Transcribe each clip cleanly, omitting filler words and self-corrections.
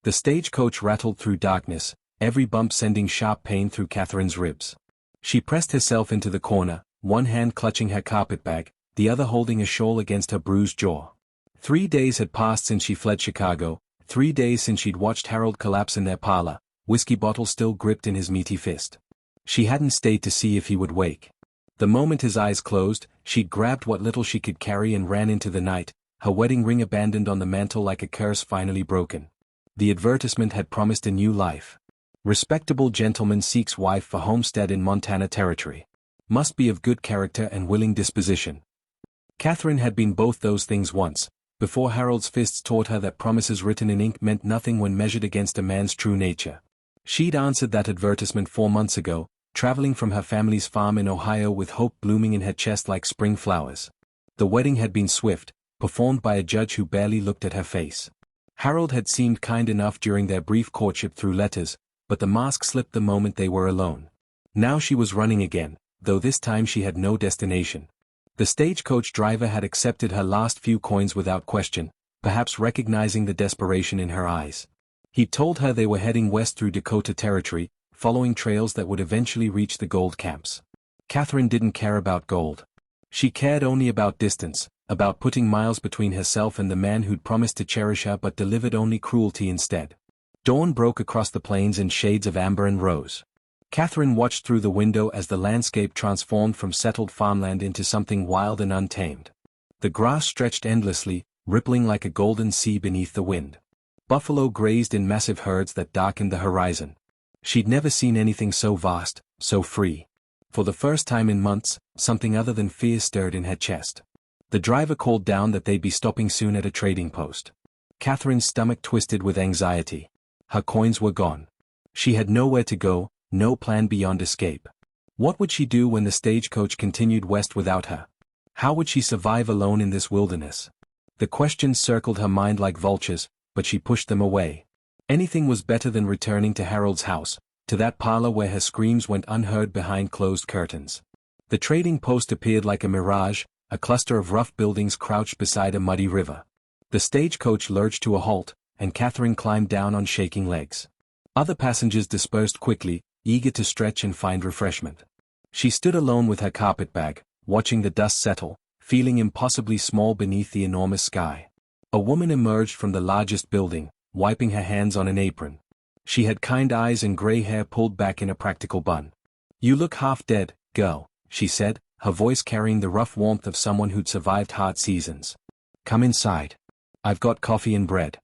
The stagecoach rattled through darkness, every bump sending sharp pain through Catherine's ribs. She pressed herself into the corner, one hand clutching her carpetbag, the other holding a shawl against her bruised jaw. 3 days had passed since she fled Chicago, 3 days since she'd watched Harold collapse in their parlor, whiskey bottle still gripped in his meaty fist. She hadn't stayed to see if he would wake. The moment his eyes closed, she'd grabbed what little she could carry and ran into the night, her wedding ring abandoned on the mantel like a curse finally broken. The advertisement had promised a new life. Respectable gentleman seeks wife for homestead in Montana Territory. Must be of good character and willing disposition. Catherine had been both those things once, before Harold's fists taught her that promises written in ink meant nothing when measured against a man's true nature. She'd answered that advertisement 4 months ago, traveling from her family's farm in Ohio with hope blooming in her chest like spring flowers. The wedding had been swift, performed by a judge who barely looked at her face. Harold had seemed kind enough during their brief courtship through letters, but the mask slipped the moment they were alone. Now she was running again, though this time she had no destination. The stagecoach driver had accepted her last few coins without question, perhaps recognizing the desperation in her eyes. He'd told her they were heading west through Dakota Territory, following trails that would eventually reach the gold camps. Catherine didn't care about gold. She cared only about distance, about putting miles between herself and the man who'd promised to cherish her but delivered only cruelty instead. Dawn broke across the plains in shades of amber and rose. Catherine watched through the window as the landscape transformed from settled farmland into something wild and untamed. The grass stretched endlessly, rippling like a golden sea beneath the wind. Buffalo grazed in massive herds that darkened the horizon. She'd never seen anything so vast, so free. For the first time in months, something other than fear stirred in her chest. The driver called down that they'd be stopping soon at a trading post. Catherine's stomach twisted with anxiety. Her coins were gone. She had nowhere to go, no plan beyond escape. What would she do when the stagecoach continued west without her? How would she survive alone in this wilderness? The questions circled her mind like vultures, but she pushed them away. Anything was better than returning to Harold's house, to that parlor where her screams went unheard behind closed curtains. The trading post appeared like a mirage, a cluster of rough buildings crouched beside a muddy river. The stagecoach lurched to a halt, and Catherine climbed down on shaking legs. Other passengers dispersed quickly, eager to stretch and find refreshment. She stood alone with her carpetbag, watching the dust settle, feeling impossibly small beneath the enormous sky. A woman emerged from the largest building, wiping her hands on an apron. She had kind eyes and gray hair pulled back in a practical bun. "You look half dead, girl," she said, her voice carrying the rough warmth of someone who'd survived hard seasons. "Come inside. I've got coffee and bread."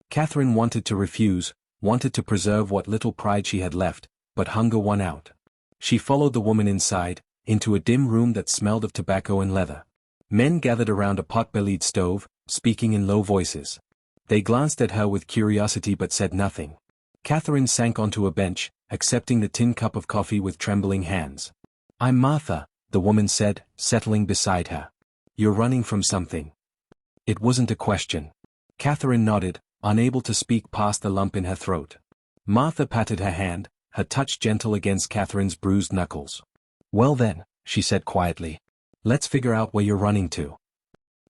Catherine wanted to refuse, wanted to preserve what little pride she had left, but hunger won out. She followed the woman inside, into a dim room that smelled of tobacco and leather. Men gathered around a pot-bellied stove, speaking in low voices. They glanced at her with curiosity but said nothing. Catherine sank onto a bench, accepting the tin cup of coffee with trembling hands. "I'm Martha," the woman said, settling beside her. "You're running from something." It wasn't a question. Catherine nodded, unable to speak past the lump in her throat. Martha patted her hand, her touch gentle against Catherine's bruised knuckles. "Well then," she said quietly. "Let's figure out where you're running to."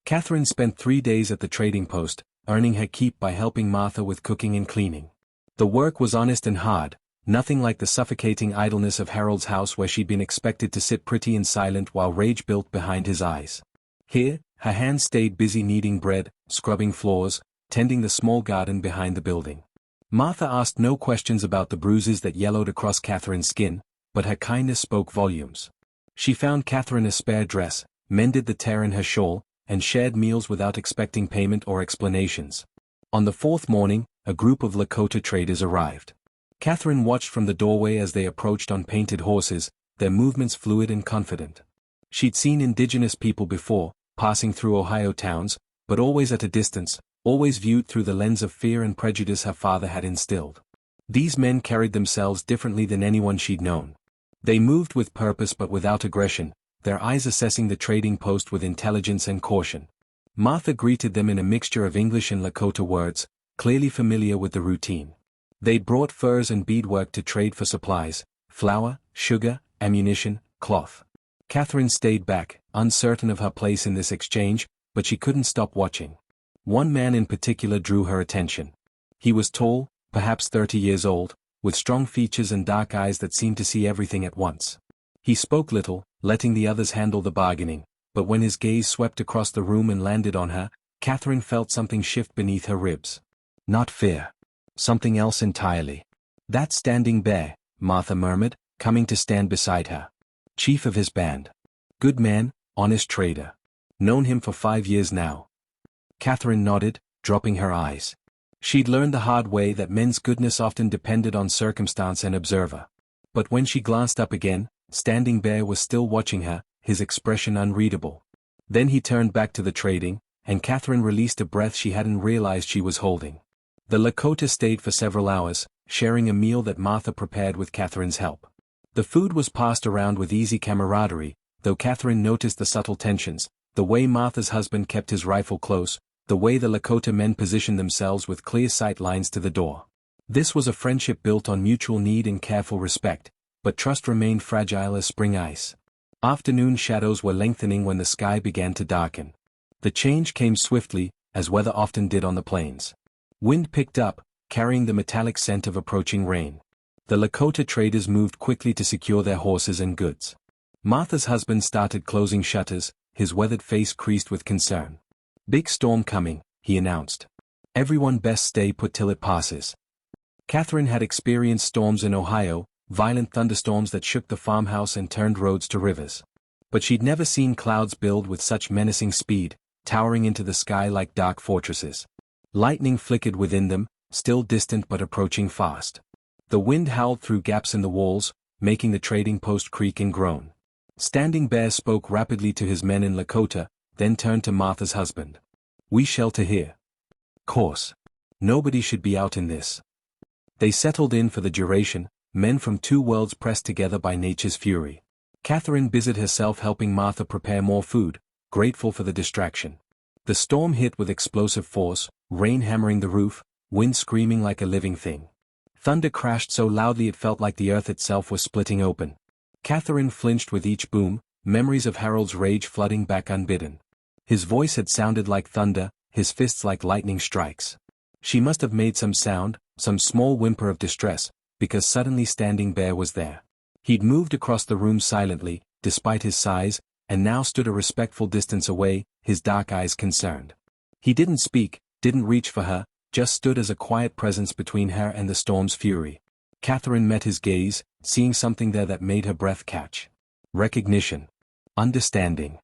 Catherine spent 3 days at the trading post, earning her keep by helping Martha with cooking and cleaning. The work was honest and hard, nothing like the suffocating idleness of Harold's house where she'd been expected to sit pretty and silent while rage built behind his eyes. Here, her hands stayed busy kneading bread, scrubbing floors, tending the small garden behind the building. Martha asked no questions about the bruises that yellowed across Catherine's skin, but her kindness spoke volumes. She found Catherine a spare dress, mended the tear in her shawl, and shared meals without expecting payment or explanations. On the 4th morning, a group of Lakota traders arrived. Catherine watched from the doorway as they approached on painted horses, their movements fluid and confident. She'd seen indigenous people before, passing through Ohio towns, but always at a distance, always viewed through the lens of fear and prejudice her father had instilled. These men carried themselves differently than anyone she'd known. They moved with purpose but without aggression, their eyes assessing the trading post with intelligence and caution. Martha greeted them in a mixture of English and Lakota words, clearly familiar with the routine. They'd brought furs and beadwork to trade for supplies, flour, sugar, ammunition, cloth. Catherine stayed back, uncertain of her place in this exchange, but she couldn't stop watching. One man in particular drew her attention. He was tall, perhaps 30 years old, with strong features and dark eyes that seemed to see everything at once. He spoke little, letting the others handle the bargaining, but when his gaze swept across the room and landed on her, Catherine felt something shift beneath her ribs. Not fear. Something else entirely. "That Standing Bear," Martha murmured, coming to stand beside her. "Chief of his band. Good man, honest trader. Known him for 5 years now." Catherine nodded, dropping her eyes. She'd learned the hard way that men's goodness often depended on circumstance and observer. But when she glanced up again, Standing Bear was still watching her, his expression unreadable. Then he turned back to the trading, and Catherine released a breath she hadn't realized she was holding. The Lakota stayed for several hours, sharing a meal that Martha prepared with Catherine's help. The food was passed around with easy camaraderie, though Catherine noticed the subtle tensions, the way Martha's husband kept his rifle close, the way the Lakota men positioned themselves with clear sight lines to the door. This was a friendship built on mutual need and careful respect, but trust remained fragile as spring ice. Afternoon shadows were lengthening when the sky began to darken. The change came swiftly, as weather often did on the plains. Wind picked up, carrying the metallic scent of approaching rain. The Lakota traders moved quickly to secure their horses and goods. Martha's husband started closing shutters, his weathered face creased with concern. "Big storm coming," he announced. "Everyone best stay put till it passes." Catherine had experienced storms in Ohio, violent thunderstorms that shook the farmhouse and turned roads to rivers. But she'd never seen clouds build with such menacing speed, towering into the sky like dark fortresses. Lightning flickered within them, still distant but approaching fast. The wind howled through gaps in the walls, making the trading post creak and groan. Standing Bear spoke rapidly to his men in Lakota, then turned to Martha's husband. "We shelter here. Course. Nobody should be out in this." They settled in for the duration, men from two worlds pressed together by nature's fury. Catherine busied herself helping Martha prepare more food, grateful for the distraction. The storm hit with explosive force, rain hammering the roof, wind screaming like a living thing. Thunder crashed so loudly it felt like the earth itself was splitting open. Catherine flinched with each boom, memories of Harold's rage flooding back unbidden. His voice had sounded like thunder, his fists like lightning strikes. She must have made some sound, some small whimper of distress, because suddenly Standing Bear was there. He'd moved across the room silently, despite his size, and now stood a respectful distance away, his dark eyes concerned. He didn't speak, didn't reach for her, just stood as a quiet presence between her and the storm's fury. Catherine met his gaze, seeing something there that made her breath catch. Recognition. Understanding.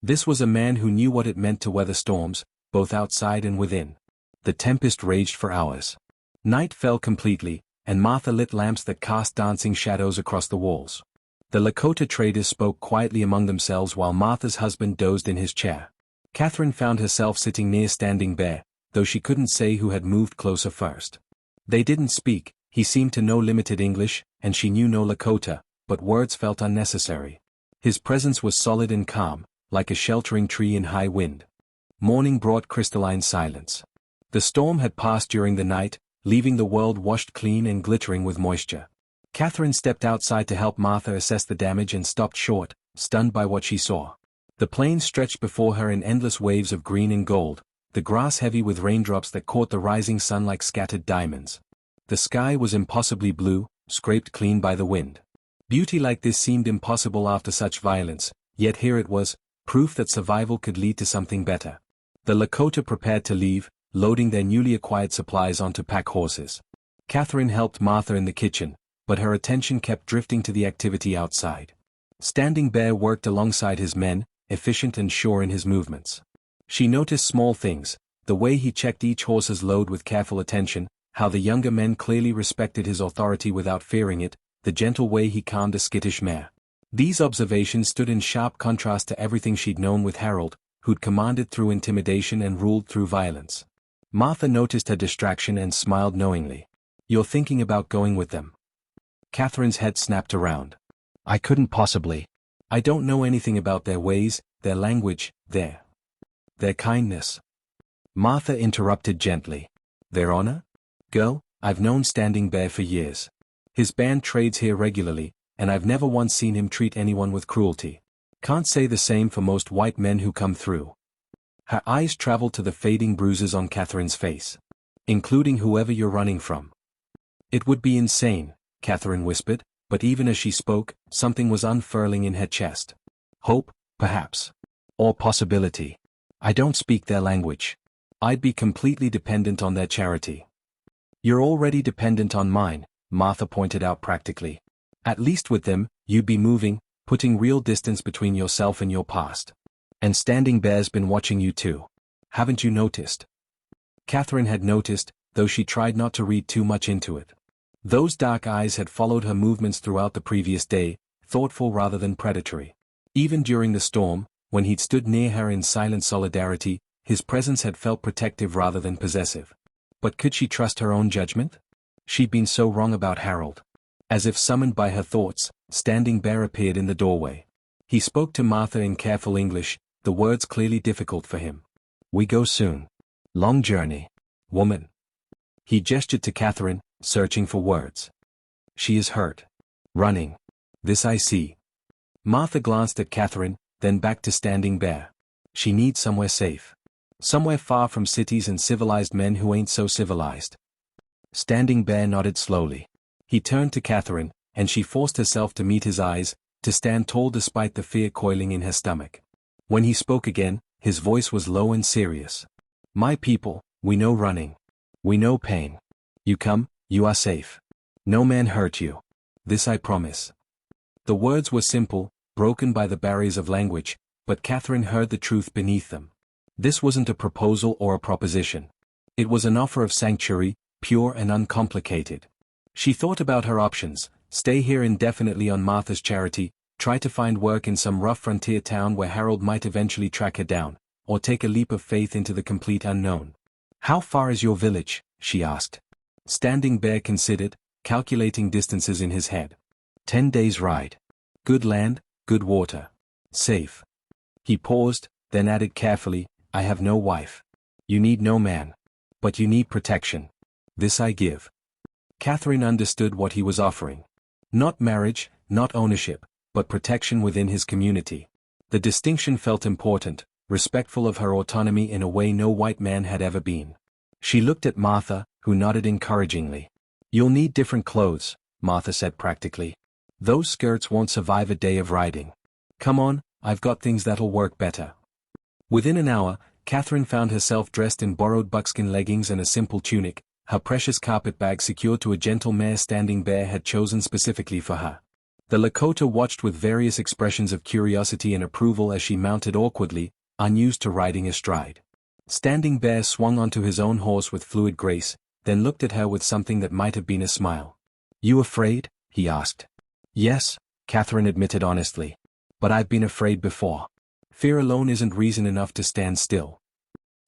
This was a man who knew what it meant to weather storms, both outside and within. The tempest raged for hours. Night fell completely, and Martha lit lamps that cast dancing shadows across the walls. The Lakota traders spoke quietly among themselves while Martha's husband dozed in his chair. Catherine found herself sitting near Standing Bear, though she couldn't say who had moved closer first. They didn't speak, he seemed to know limited English, and she knew no Lakota, but words felt unnecessary. His presence was solid and calm, like a sheltering tree in high wind. Morning brought crystalline silence. The storm had passed during the night, leaving the world washed clean and glittering with moisture. Catherine stepped outside to help Martha assess the damage and stopped short, stunned by what she saw. The plains stretched before her in endless waves of green and gold, the grass heavy with raindrops that caught the rising sun like scattered diamonds. The sky was impossibly blue, scraped clean by the wind. Beauty like this seemed impossible after such violence, yet here it was, proof that survival could lead to something better. The Lakota prepared to leave, loading their newly acquired supplies onto pack horses. Catherine helped Martha in the kitchen, but her attention kept drifting to the activity outside. Standing Bear worked alongside his men, efficient and sure in his movements. She noticed small things, the way he checked each horse's load with careful attention, how the younger men clearly respected his authority without fearing it, the gentle way he calmed a skittish mare. These observations stood in sharp contrast to everything she'd known with Harold, who'd commanded through intimidation and ruled through violence. Martha noticed her distraction and smiled knowingly. "You're thinking about going with them?" Catherine's head snapped around. "I couldn't possibly. I don't know anything about their ways, their language, their kindness." Martha interrupted gently. "Their honor? Girl, I've known Standing Bear for years. His band trades here regularly, and I've never once seen him treat anyone with cruelty. Can't say the same for most white men who come through." Her eyes traveled to the fading bruises on Catherine's face. including whoever you're running from. It would be insane, Catherine whispered, but even as she spoke, something was unfurling in her chest. Hope, perhaps. Or possibility. I don't speak their language. I'd be completely dependent on their charity. You're already dependent on mine, Martha pointed out practically. At least with them, you'd be moving, putting real distance between yourself and your past. And Standing Bear's been watching you too. Haven't you noticed? Catherine had noticed, though she tried not to read too much into it. Those dark eyes had followed her movements throughout the previous day, thoughtful rather than predatory. Even during the storm, when he'd stood near her in silent solidarity, his presence had felt protective rather than possessive. But could she trust her own judgment? She'd been so wrong about Harold. As if summoned by her thoughts, Standing Bear appeared in the doorway. He spoke to Martha in careful English, the words clearly difficult for him. We go soon. Long journey. Woman. He gestured to Catherine, searching for words. She is hurt. Running. This I see. Martha glanced at Catherine, then back to Standing Bear. She needs somewhere safe. Somewhere far from cities and civilized men who ain't so civilized. Standing Bear nodded slowly. He turned to Catherine, and she forced herself to meet his eyes, to stand tall despite the fear coiling in her stomach. When he spoke again, his voice was low and serious. My people, we know running. We know pain. You come, you are safe. No man hurt you. This I promise. The words were simple, broken by the barriers of language, but Catherine heard the truth beneath them. This wasn't a proposal or a proposition. It was an offer of sanctuary, pure and uncomplicated. She thought about her options: stay here indefinitely on Martha's charity, try to find work in some rough frontier town where Harold might eventually track her down, or take a leap of faith into the complete unknown. How far is your village? She asked. Standing Bear considered, calculating distances in his head. 10 days' ride. Good land, good water. Safe. He paused, then added carefully, I have no wife. You need no man. But you need protection. This I give. Catherine understood what he was offering. Not marriage, not ownership, but protection within his community. The distinction felt important, respectful of her autonomy in a way no white man had ever been. She looked at Martha, who nodded encouragingly. You'll need different clothes, Martha said practically. Those skirts won't survive a day of riding. Come on, I've got things that'll work better. Within an hour, Catherine found herself dressed in borrowed buckskin leggings and a simple tunic, her precious carpet bag secured to a gentle mare Standing Bear had chosen specifically for her. The Lakota watched with various expressions of curiosity and approval as she mounted awkwardly, unused to riding astride. Standing Bear swung onto his own horse with fluid grace, then looked at her with something that might have been a smile. You afraid? He asked. Yes, Catherine admitted honestly. But I've been afraid before. Fear alone isn't reason enough to stand still.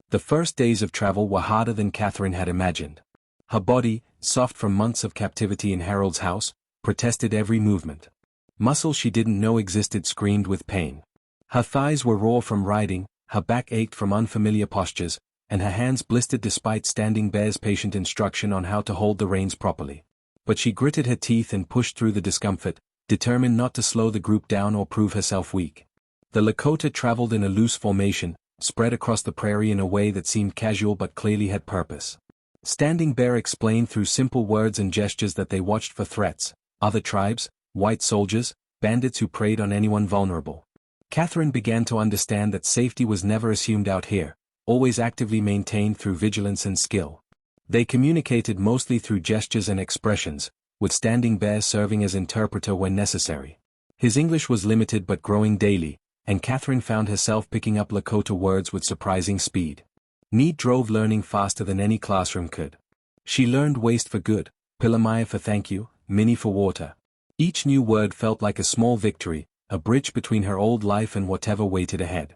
The first days of travel were harder than Catherine had imagined. Her body, soft from months of captivity in Harold's house, protested every movement. Muscles she didn't know existed screamed with pain. Her thighs were raw from riding, her back ached from unfamiliar postures, and her hands blistered despite Standing Bear's patient instruction on how to hold the reins properly. But she gritted her teeth and pushed through the discomfort, determined not to slow the group down or prove herself weak. The Lakota traveled in a loose formation, spread across the prairie in a way that seemed casual but clearly had purpose. Standing Bear explained through simple words and gestures that they watched for threats, other tribes, white soldiers, bandits who preyed on anyone vulnerable. Catherine began to understand that safety was never assumed out here, always actively maintained through vigilance and skill. They communicated mostly through gestures and expressions, with Standing Bear serving as interpreter when necessary. His English was limited but growing daily, and Catherine found herself picking up Lakota words with surprising speed. Need drove learning faster than any classroom could. She learned waste for good, Pilamaya for thank you, Mini for water. Each new word felt like a small victory, a bridge between her old life and whatever waited ahead.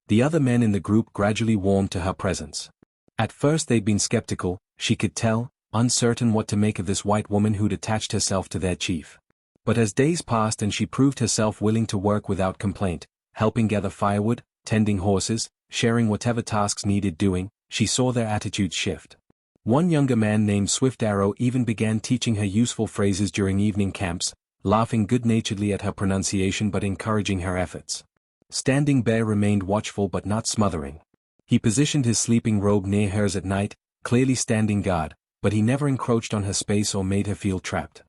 The other men in the group gradually warmed to her presence. At first they'd been skeptical, she could tell, uncertain what to make of this white woman who'd attached herself to their chief. But as days passed and she proved herself willing to work without complaint, helping gather firewood, tending horses, sharing whatever tasks needed doing, she saw their attitudes shift. One younger man named Swift Arrow even began teaching her useful phrases during evening camps, laughing good-naturedly at her pronunciation but encouraging her efforts. Standing Bear remained watchful but not smothering. He positioned his sleeping robe near hers at night, clearly standing guard, but he never encroached on her space or made her feel trapped.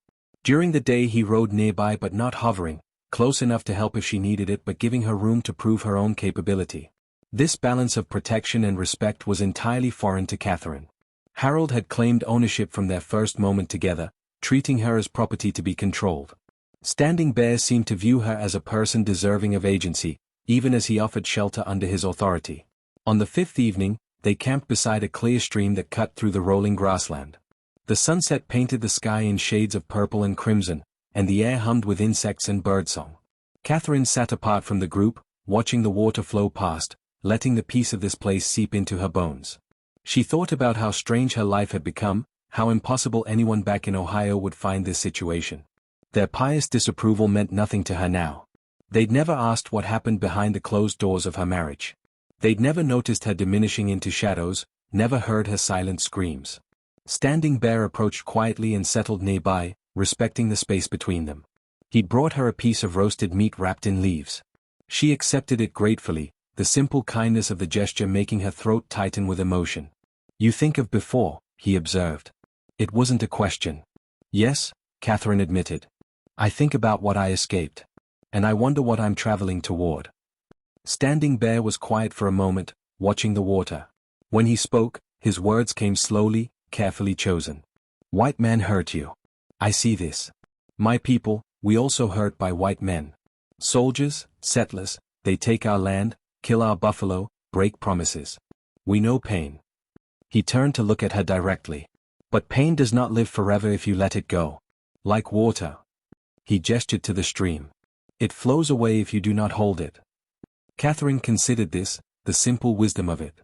During the day he rode nearby but not hovering, close enough to help if she needed it but giving her room to prove her own capability. This balance of protection and respect was entirely foreign to Catherine. Harold had claimed ownership from their first moment together, treating her as property to be controlled. Standing Bear seemed to view her as a person deserving of agency, even as he offered shelter under his authority. On the fifth evening, they camped beside a clear stream that cut through the rolling grassland. The sunset painted the sky in shades of purple and crimson, and the air hummed with insects and birdsong. Catherine sat apart from the group, watching the water flow past, letting the peace of this place seep into her bones. She thought about how strange her life had become, how impossible anyone back in Ohio would find this situation. Their pious disapproval meant nothing to her now. They'd never asked what happened behind the closed doors of her marriage. They'd never noticed her diminishing into shadows, never heard her silent screams. Standing Bear approached quietly and settled nearby, respecting the space between them. He'd brought her a piece of roasted meat wrapped in leaves. She accepted it gratefully, the simple kindness of the gesture making her throat tighten with emotion. "You think of before," he observed. It wasn't a question. "Yes," Catherine admitted. "I think about what I escaped. And I wonder what I'm traveling toward." Standing Bear was quiet for a moment, watching the water. When he spoke, his words came slowly, carefully chosen. "White men hurt you. I see this. My people, we also hurt by white men. Soldiers, settlers, they take our land, kill our buffalo, break promises. We know pain." He turned to look at her directly. "But pain does not live forever if you let it go. Like water." He gestured to the stream. "It flows away if you do not hold it." Catherine considered this, the simple wisdom of it.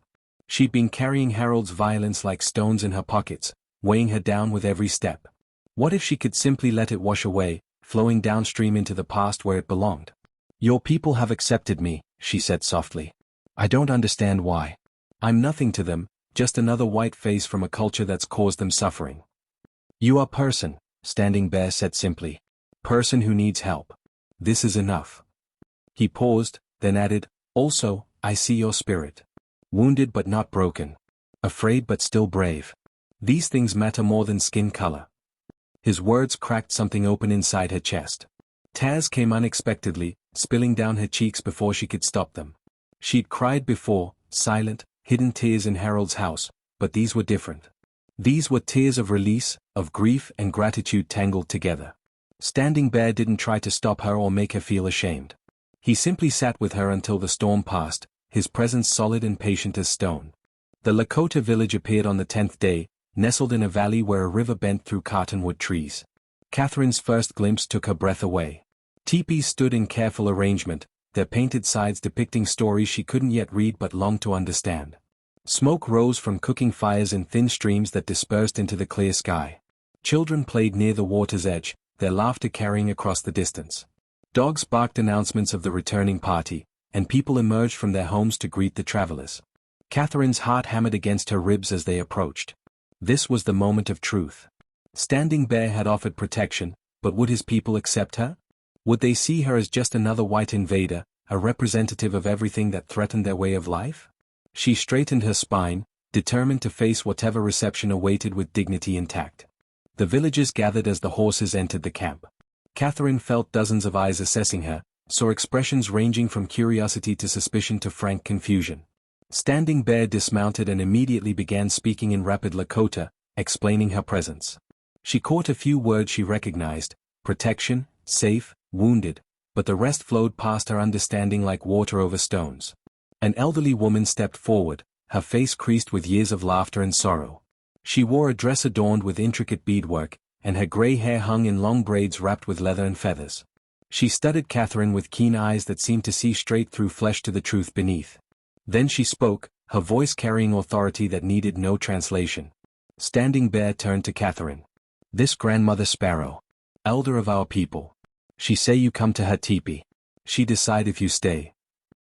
She'd been carrying Harold's violence like stones in her pockets, weighing her down with every step. What if she could simply let it wash away, flowing downstream into the past where it belonged? "Your people have accepted me," she said softly. "I don't understand why. I'm nothing to them, just another white face from a culture that's caused them suffering." "You are person," Standing Bear said simply. "Person who needs help. This is enough." He paused, then added, "Also, I see your spirit. Wounded but not broken. Afraid but still brave. These things matter more than skin color." His words cracked something open inside her chest. Tears came unexpectedly, spilling down her cheeks before she could stop them. She'd cried before, silent, hidden tears in Harold's house, but these were different. These were tears of release, of grief and gratitude tangled together. Standing Bear didn't try to stop her or make her feel ashamed. He simply sat with her until the storm passed, his presence solid and patient as stone. The Lakota village appeared on the 10th day, nestled in a valley where a river bent through cottonwood trees. Catherine's first glimpse took her breath away. Teepees stood in careful arrangement, their painted sides depicting stories she couldn't yet read but longed to understand. Smoke rose from cooking fires in thin streams that dispersed into the clear sky. Children played near the water's edge, their laughter carrying across the distance. Dogs barked announcements of the returning party, and people emerged from their homes to greet the travelers. Catherine's heart hammered against her ribs as they approached. This was the moment of truth. Standing Bear had offered protection, but would his people accept her? Would they see her as just another white invader, a representative of everything that threatened their way of life? She straightened her spine, determined to face whatever reception awaited with dignity intact. The villagers gathered as the horses entered the camp. Catherine felt dozens of eyes assessing her, saw expressions ranging from curiosity to suspicion to frank confusion. Standing Bear dismounted and immediately began speaking in rapid Lakota, explaining her presence. She caught a few words she recognized: protection, safe, wounded, but the rest flowed past her understanding like water over stones. An elderly woman stepped forward, her face creased with years of laughter and sorrow. She wore a dress adorned with intricate beadwork, and her gray hair hung in long braids wrapped with leather and feathers. She studied Catherine with keen eyes that seemed to see straight through flesh to the truth beneath. Then she spoke, her voice carrying authority that needed no translation. Standing Bear turned to Catherine. "This grandmother Sparrow, elder of our people. She say you come to her teepee. She decide if you stay."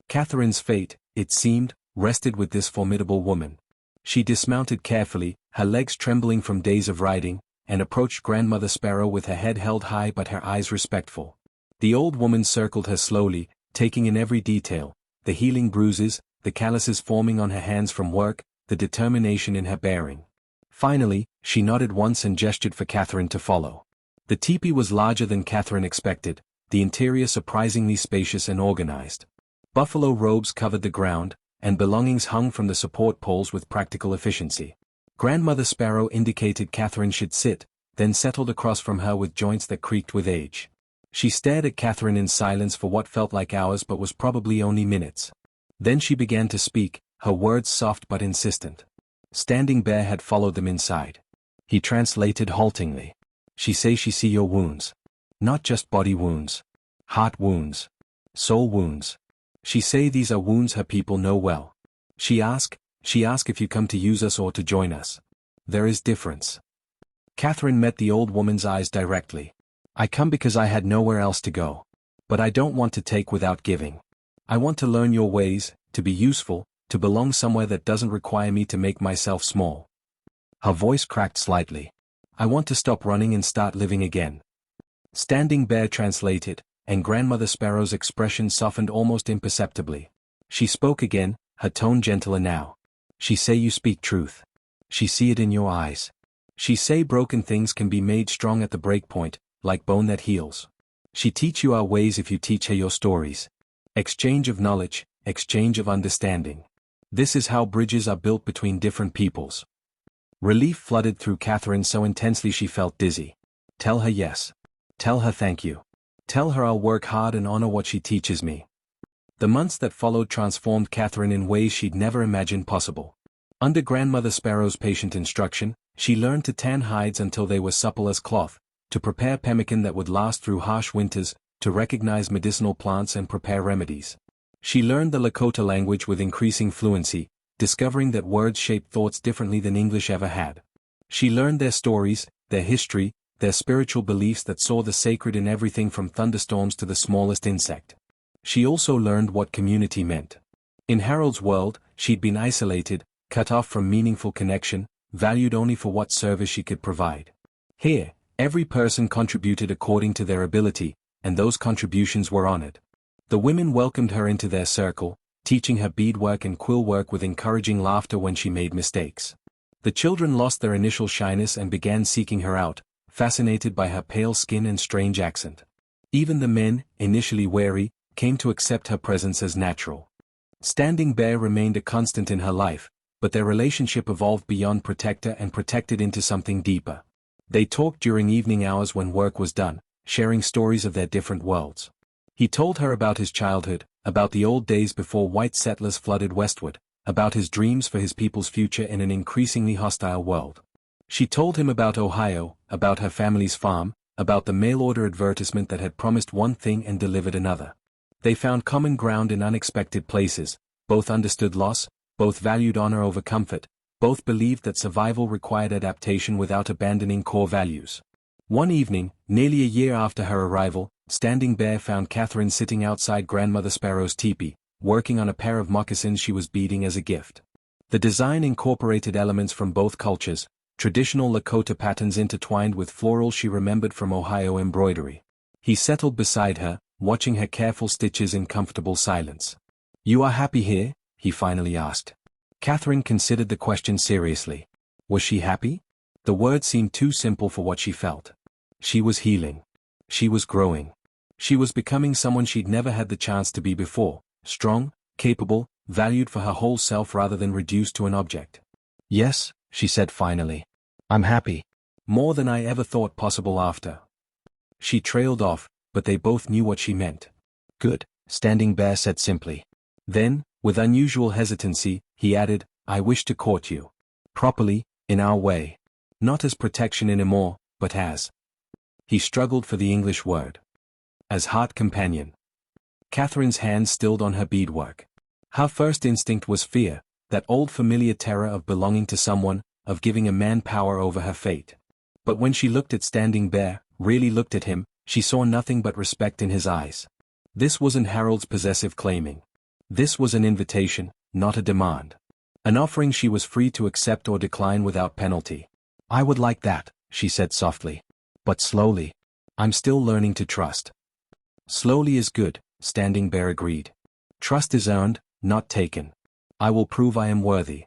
Catherine's fate, it seemed, rested with this formidable woman. She dismounted carefully, her legs trembling from days of riding, and approached Grandmother Sparrow with her head held high but her eyes respectful. The old woman circled her slowly, taking in every detail: the healing bruises, the calluses forming on her hands from work, the determination in her bearing. Finally, she nodded once and gestured for Catherine to follow. The teepee was larger than Catherine expected, the interior surprisingly spacious and organized. Buffalo robes covered the ground, and belongings hung from the support poles with practical efficiency. Grandmother Sparrow indicated Catherine should sit, then settled across from her with joints that creaked with age. She stared at Catherine in silence for what felt like hours but was probably only minutes. Then she began to speak, her words soft but insistent. Standing Bear had followed them inside. He translated haltingly. She say she see your wounds. Not just body wounds. Heart wounds. Soul wounds. She say these are wounds her people know well. She ask if you come to use us or to join us. There is difference. Catherine met the old woman's eyes directly. I come because I had nowhere else to go. But I don't want to take without giving. I want to learn your ways, to be useful, to belong somewhere that doesn't require me to make myself small. Her voice cracked slightly. I want to stop running and start living again. Standing Bear translated, and Grandmother Sparrow's expression softened almost imperceptibly. She spoke again, her tone gentler now. She say you speak truth. She see it in your eyes. She say broken things can be made strong at the breakpoint, like bone that heals. She teach you our ways if you teach her your stories. Exchange of knowledge, exchange of understanding. This is how bridges are built between different peoples. Relief flooded through Catherine so intensely she felt dizzy. Tell her yes. Tell her thank you. Tell her I'll work hard and honor what she teaches me. The months that followed transformed Catherine in ways she'd never imagined possible. Under Grandmother Sparrow's patient instruction, she learned to tan hides until they were supple as cloth, to prepare pemmican that would last through harsh winters, to recognize medicinal plants and prepare remedies. She learned the Lakota language with increasing fluency, discovering that words shape thoughts differently than English ever had. She learned their stories, their history, their spiritual beliefs that saw the sacred in everything from thunderstorms to the smallest insect. She also learned what community meant. In Harold's world, she'd been isolated, cut off from meaningful connection, valued only for what service she could provide. Here, every person contributed according to their ability, and those contributions were honored. The women welcomed her into their circle, teaching her beadwork and quill work with encouraging laughter when she made mistakes. The children lost their initial shyness and began seeking her out, fascinated by her pale skin and strange accent. Even the men, initially wary, came to accept her presence as natural. Standing Bear remained a constant in her life, but their relationship evolved beyond protector and protected into something deeper. They talked during evening hours when work was done, sharing stories of their different worlds. He told her about his childhood, about the old days before white settlers flooded westward, about his dreams for his people's future in an increasingly hostile world. She told him about Ohio, about her family's farm, about the mail-order advertisement that had promised one thing and delivered another. They found common ground in unexpected places, both understood loss, both valued honor over comfort, both believed that survival required adaptation without abandoning core values. One evening, nearly a year after her arrival, Standing Bear found Catherine sitting outside Grandmother Sparrow's teepee, working on a pair of moccasins she was beading as a gift. The design incorporated elements from both cultures, traditional Lakota patterns intertwined with florals she remembered from Ohio embroidery. He settled beside her, watching her careful stitches in comfortable silence. "You are happy here?" he finally asked. Catherine considered the question seriously. Was she happy? The words seemed too simple for what she felt. She was healing. She was growing. She was becoming someone she'd never had the chance to be before, strong, capable, valued for her whole self rather than reduced to an object. "Yes," she said finally. "I'm happy. More than I ever thought possible after." She trailed off, but they both knew what she meant. "Good," Standing Bear said simply. Then, with unusual hesitancy, he added, "I wish to court you. Properly, in our way. Not as protection anymore, but as..." He struggled for the English word. "As heart companion." Catherine's hands stilled on her beadwork. Her first instinct was fear, that old familiar terror of belonging to someone, of giving a man power over her fate. But when she looked at Standing Bear, really looked at him, she saw nothing but respect in his eyes. This wasn't Harold's possessive claiming. This was an invitation, not a demand. An offering she was free to accept or decline without penalty. "I would like that," she said softly. "But slowly. I'm still learning to trust." "Slowly is good," Standing Bear agreed. "Trust is earned, not taken. I will prove I am worthy."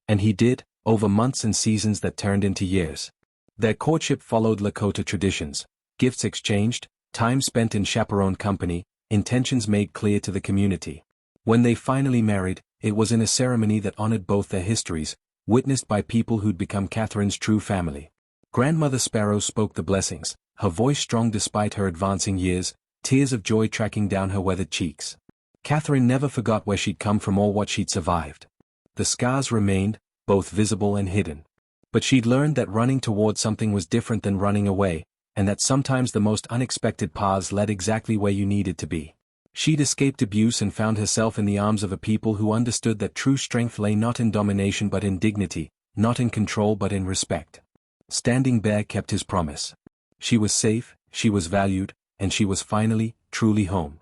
And he did, over months and seasons that turned into years. Their courtship followed Lakota traditions, gifts exchanged, time spent in chaperone company, intentions made clear to the community. When they finally married, it was in a ceremony that honored both their histories, witnessed by people who'd become Catherine's true family. Grandmother Sparrow spoke the blessings, her voice strong despite her advancing years, tears of joy tracking down her weathered cheeks. Catherine never forgot where she'd come from or what she'd survived. The scars remained, both visible and hidden. But she'd learned that running toward something was different than running away, and that sometimes the most unexpected paths led exactly where you needed to be. She'd escaped abuse and found herself in the arms of a people who understood that true strength lay not in domination but in dignity, not in control but in respect. Standing Bear kept his promise. She was safe, she was valued, and she was finally, truly home.